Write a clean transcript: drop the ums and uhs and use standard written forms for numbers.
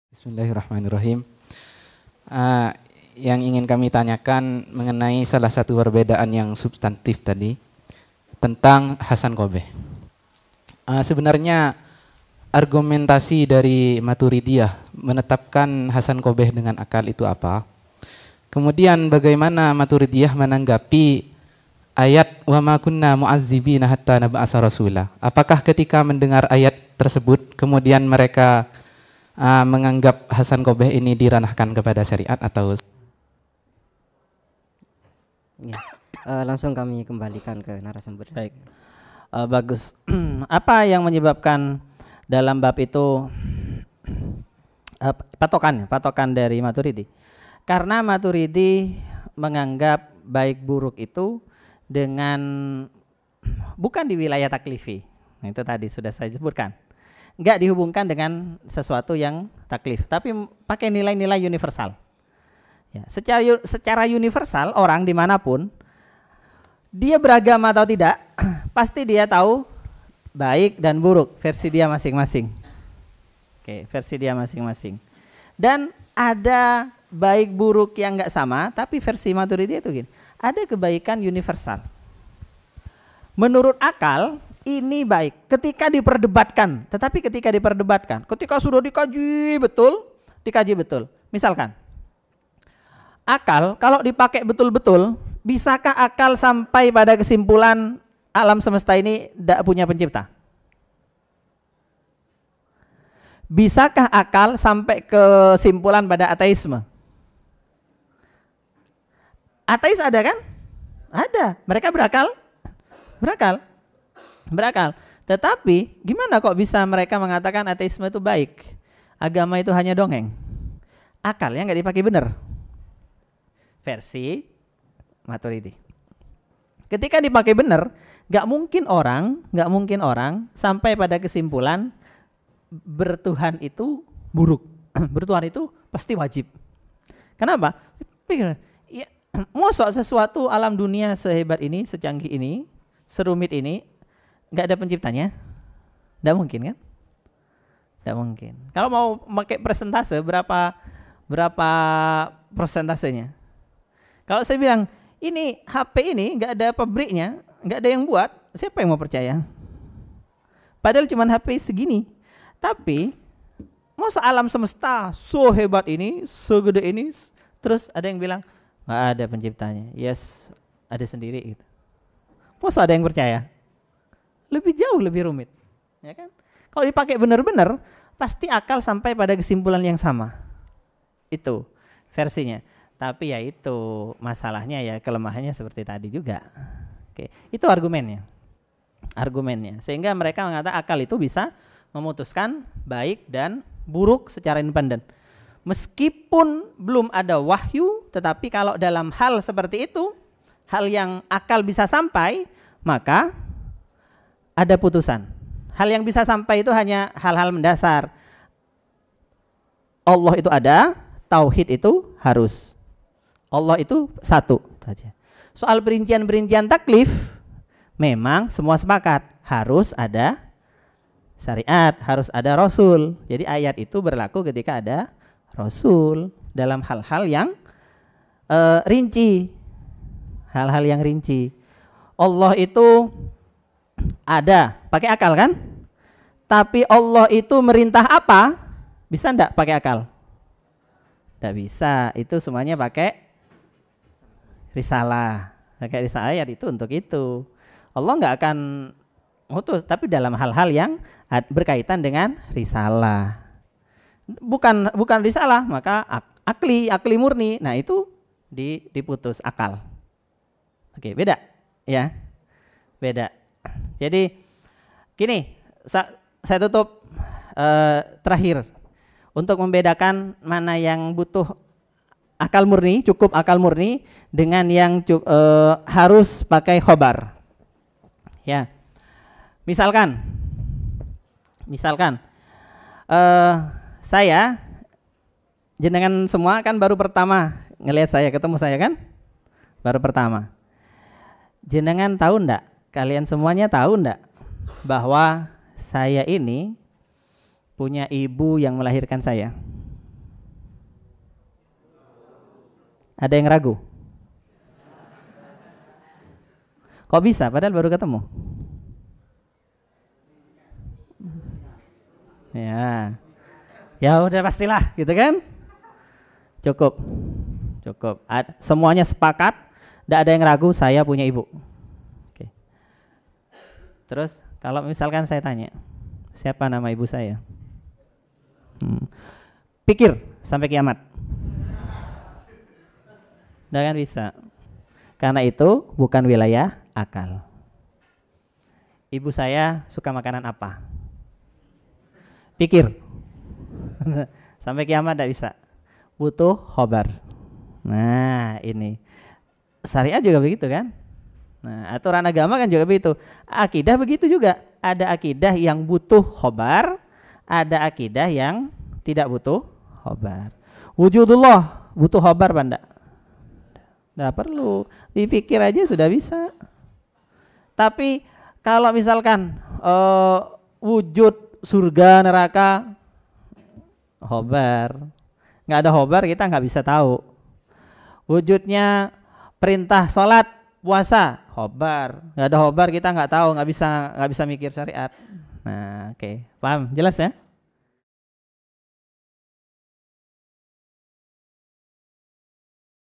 Bismillahirrahmanirrahim. Yang ingin kami tanyakan mengenai salah satu perbedaan yang substantif tadi tentang Hasan Qobeh. Sebenarnya argumentasi dari Maturidiyah menetapkan Hasan Qobeh dengan akal itu apa? Kemudian bagaimana Maturidiyah menanggapi ayat wa ma kunna mu'azzibina hatta nab'atsa rasula? Apakah ketika mendengar ayat tersebut kemudian mereka menganggap Hasan Qobeh ini diranahkan kepada syariat atau ya, langsung kami kembalikan ke narasumber. Baik, bagus. Apa yang menyebabkan dalam bab itu patokan dari Maturidi? Karena Maturidi menganggap baik buruk itu dengan bukan di wilayah taklifi. Nah, itu tadi sudah saya sebutkan. Enggak dihubungkan dengan sesuatu yang taklif, tapi pakai nilai-nilai universal. Ya, secara universal orang dimanapun dia beragama atau tidak, pasti dia tahu baik dan buruk versi dia masing-masing. Oke, versi dia masing-masing. Dan ada baik buruk yang enggak sama, tapi versi Maturidi itu gini, ada kebaikan universal. Menurut akal ini baik ketika diperdebatkan, tetapi ketika sudah dikaji betul, misalkan akal kalau dipakai betul-betul, bisakah akal sampai pada kesimpulan alam semesta ini tidak punya pencipta? Bisakah akal sampai kesimpulan pada ateisme? Ateis ada kan? Ada, mereka berakal. Tetapi gimana kok bisa mereka mengatakan ateisme itu baik? Agama itu hanya dongeng. Akalnya nggak dipakai benar. Versi Maturidi. Ketika dipakai benar, nggak mungkin orang sampai pada kesimpulan bertuhan itu buruk. Bertuhan itu pasti wajib. Kenapa? Pikir, ya, mosok sesuatu alam dunia sehebat ini, secanggih ini, serumit ini, nggak ada penciptanya? Nggak mungkin kan? Nggak mungkin. Kalau mau pakai persentase, berapa persentasenya? Kalau saya bilang, ini HP ini nggak ada pabriknya, nggak ada yang buat, siapa yang mau percaya? Padahal cuma HP segini. Tapi, masa alam semesta so hebat ini, segede ini, terus ada yang bilang, nggak ada penciptanya. Yes, ada sendiri gitu. Masa ada yang percaya? Lebih jauh, lebih rumit, ya kan? Kalau dipakai benar-benar, pasti akal sampai pada kesimpulan yang sama. Itu versinya. Tapi ya itu masalahnya ya kelemahannya seperti tadi juga. Oke, itu argumennya. Sehingga mereka mengatakan akal itu bisa memutuskan baik dan buruk secara independen. Meskipun belum ada wahyu, tetapi kalau dalam hal seperti itu, hal yang akal bisa sampai, maka ada putusan. Hal yang bisa sampai itu hanya hal-hal mendasar. Allah itu ada, tauhid itu harus. Allah itu satu saja. Soal perincian-perincian taklif, memang semua sepakat harus ada syariat, harus ada rasul. Jadi ayat itu berlaku ketika ada rasul dalam hal-hal yang rinci. Hal-hal yang rinci. Allah itu ada, pakai akal kan? Tapi Allah itu merintah apa? Bisa enggak pakai akal? Enggak bisa, itu semuanya pakai risalah. Pakai risalah ayat itu untuk itu. Allah enggak akan mutus, tapi dalam hal-hal yang berkaitan dengan risalah. Bukan risalah, maka akli murni. Nah, itu diputus akal. Oke, beda ya. Beda. Jadi gini, saya tutup terakhir untuk membedakan mana yang butuh akal murni, cukup akal murni dengan yang harus pakai khobar. Ya. Misalkan saya jenengan semua kan baru pertama ngelihat saya, ketemu saya kan? Baru pertama. Jenengan tahu enggak? Kalian semuanya tahu enggak bahwa saya ini punya ibu yang melahirkan saya? Ada yang ragu? Kok bisa? Padahal baru ketemu. Ya, ya udah pastilah, gitu kan? Cukup, cukup. Semuanya sepakat, tidak ada yang ragu. Saya punya ibu. Oke. Terus kalau misalkan saya tanya, siapa nama ibu saya? Pikir sampai kiamat. Tidak kan bisa. Karena itu bukan wilayah akal. Ibu saya suka makanan apa? Pikir. Sampai kiamat tidak bisa. Butuh khobar. Nah ini. Syariat juga begitu kan? Nah aturan agama kan juga begitu. Akidah begitu juga. Ada akidah yang butuh khobar. Ada akidah yang tidak butuh khobar. Wujudullah butuh khobar apa enggak? Enggak perlu. Dipikir aja sudah bisa. Tapi kalau misalkan wujud surga neraka, khobar. Nggak ada khobar kita nggak bisa tahu. Wujudnya perintah sholat, puasa, khobar. Nggak ada khobar kita nggak tahu, nggak bisa mikir syariat. Nah, oke. Paham? Jelas ya?